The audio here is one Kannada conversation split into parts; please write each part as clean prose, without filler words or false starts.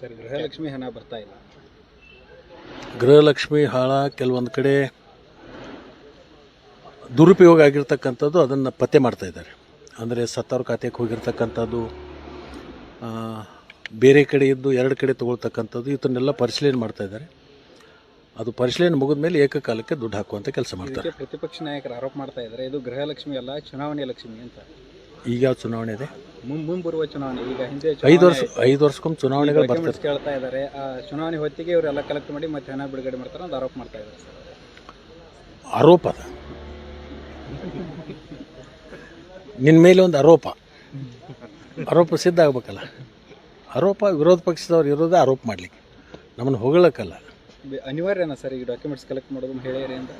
ಸರ್, ಗೃಹಲಕ್ಷ್ಮಿ ಹಣ ಬರ್ತಾ ಇಲ್ಲ. ಗೃಹಲಕ್ಷ್ಮಿ ಹಣ ಕೆಲವೊಂದು ಕಡೆ ದುರುಪಯೋಗ ಆಗಿರ್ತಕ್ಕಂಥದ್ದು ಅದನ್ನು ಪತ್ತೆ ಮಾಡ್ತಾ ಇದ್ದಾರೆ. ಅಂದರೆ ಸತ್ತವ್ರ ಖಾತೆಗೆ ಹೋಗಿರ್ತಕ್ಕಂಥದ್ದು, ಬೇರೆ ಕಡೆ ಇದ್ದು ಎರಡು ಕಡೆ ತೊಗೊಳ್ತಕ್ಕಂಥದ್ದು, ಇದನ್ನೆಲ್ಲ ಪರಿಶೀಲನೆ ಮಾಡ್ತಾ ಇದ್ದಾರೆ. ಅದು ಪರಿಶೀಲನೆ ಮುಗಿದ ಮೇಲೆ ಏಕಕಾಲಕ್ಕೆ ದುಡ್ಡು ಹಾಕುವಂಥ ಕೆಲಸ ಮಾಡ್ತಾರೆ. ಪ್ರತಿಪಕ್ಷ ನಾಯಕರು ಆರೋಪ ಮಾಡ್ತಾ ಇದ್ದಾರೆ, ಇದು ಗೃಹಲಕ್ಷ್ಮಿ ಅಲ್ಲ, ಚುನಾವಣೆ ಲಕ್ಷ್ಮಿ ಅಂತ. ಈಗ ಯಾವ ಚುನಾವಣೆ ಇದೆ? ಮುಂಬರುವ ಚುನಾವಣೆ. ಈಗ ಹಿಂದೆ 5 ವರ್ಷಕ್ಕೊಮ್ಮೆ ಚುನಾವಣೆಗಳು ಬರ್ತಾರೆ. ಕೇಳ್ತಾ ಇದ್ದಾರೆ. ಆ ಚುನಾವಣೆ ಹೊತ್ತಿಗೆ ಇವರೆಲ್ಲ ಕಲೆಕ್ಟ್ ಮಾಡಿ ಮತ್ತೆ ಹಣ ಬಿಡುಗಡೆ ಮಾಡ್ತಾರೆ ಅಂತ ಆರೋಪ ಮಾಡ್ತಾ ಇದ್ದಾರೆ. ಆರೋಪ ಅದ, ನಿನ್ನ ಮೇಲೆ ಒಂದು ಆರೋಪ ಸಿದ್ಧ ಆಗ್ಬೇಕಲ್ಲ. ಆರೋಪ ವಿರೋಧ ಪಕ್ಷದವ್ರು ಇರೋದೇ ಆರೋಪ ಮಾಡಲಿಕ್ಕೆ, ನಮ್ಮನ್ನು ಹೊಗಳಕ್ಕಲ್ಲ. ಅನಿವಾರ್ಯನಾ ಸರ್ ಈಗ ಡಾಕ್ಯುಮೆಂಟ್ಸ್ ಕಲೆಕ್ಟ್ ಮಾಡೋದು ಹೇಳಿರಿ ಅಂತ?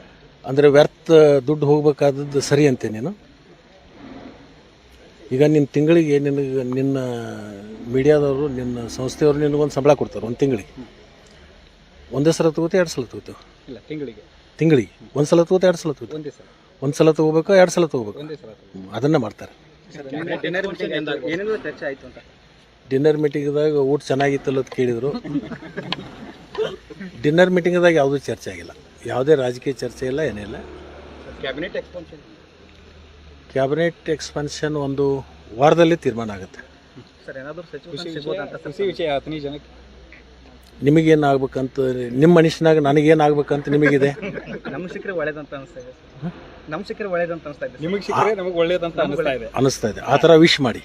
ಅಂದರೆ ವ್ಯರ್ಥ ದುಡ್ಡು ಹೋಗ್ಬೇಕಾದದ್ದು ಸರಿ ಅಂತೆ ನೀನು. ಈಗ ನಿನ್ನ ತಿಂಗಳಿಗೆ ನಿನ್ನ ಮೀಡಿಯಾದವರು, ನಿನ್ನ ಸಂಸ್ಥೆಯವರು ನಿನಗೊಂದು ಸಂಬಳ ಕೊಡ್ತಾರೆ ಒಂದು ತಿಂಗಳಿಗೆ. ಒಂದೇ ಸಲ ತಗೋತೆ, 2 ಸಲ ತಗೋತೇವೆ? ಇಲ್ಲ, ತಿಂಗಳಿಗೆ ಒಂದು ಸಲ ತಗೋತೆ, 2 ಸಲ ತಗೋತೆ? ಒಂದೇ ಸಲ. ಒಂದು ಸಲ ತಗೋಬೇಕು, 2 ಸಲ ತಗೋಬೇಕು? ಒಂದೇ ಸಲ. ಅದನ್ನು ಮಾಡ್ತಾರೆ. ಚರ್ಚೆ ಆಯಿತು ಅಂತ ಡಿನ್ನರ್ ಮೀಟಿಂಗ್ದಾಗ ಊಟ ಚೆನ್ನಾಗಿತ್ತಲ್ಲ ಅಂತ ಕೇಳಿದರು. ಡಿನ್ನರ್ ಮೀಟಿಂಗ್ದಾಗ ಯಾವುದೂ ಚರ್ಚೆ ಆಗಿಲ್ಲ, ಯಾವುದೇ ರಾಜಕೀಯ ಚರ್ಚೆ ಇಲ್ಲ, ಏನಿಲ್ಲ. ಕ್ಯಾಬಿನೆಟ್ ಎಕ್ಸ್ಪಾನ್ಷನ್ ಒಂದು ವಾರದಲ್ಲಿ ತೀರ್ಮಾನ ಆಗುತ್ತೆ. ನಿಮಗೇನು ಆಗ್ಬೇಕಂತ, ನಿಮ್ಮ ಮನುಷ್ಯನಾಗ ನನಗೇನಾಗ್ಬೇಕಂತ ನಿಮಗಿದೆ? ನಮ್ಗೆ ಸಿಕ್ಕರೆ ಒಳ್ಳೇದಂತ ಅನಿಸ್ತಾ ಇದೆ. ನಿಮಗೆ ಸಿಕ್ಕರೆ ನಮಗೆ ಒಳ್ಳೇದಂತ ಅನಿಸ್ತಾ ಇದೆ. ಆ ಥರ ವಿಶ್ ಮಾಡಿ.